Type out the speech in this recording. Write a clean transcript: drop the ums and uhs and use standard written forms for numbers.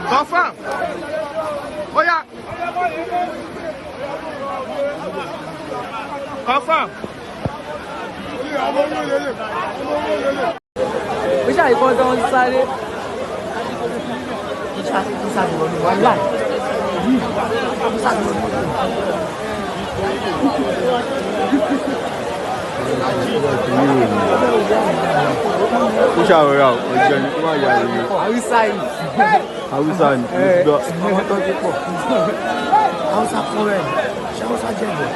Confirm. Oh yeah. Confirm. We shall go down sáré. Puxa oral, ojani kuma ya ni. Hausa yìí. Hausa ni. Hausa foreign. Hausa jẹ̀bọ̀.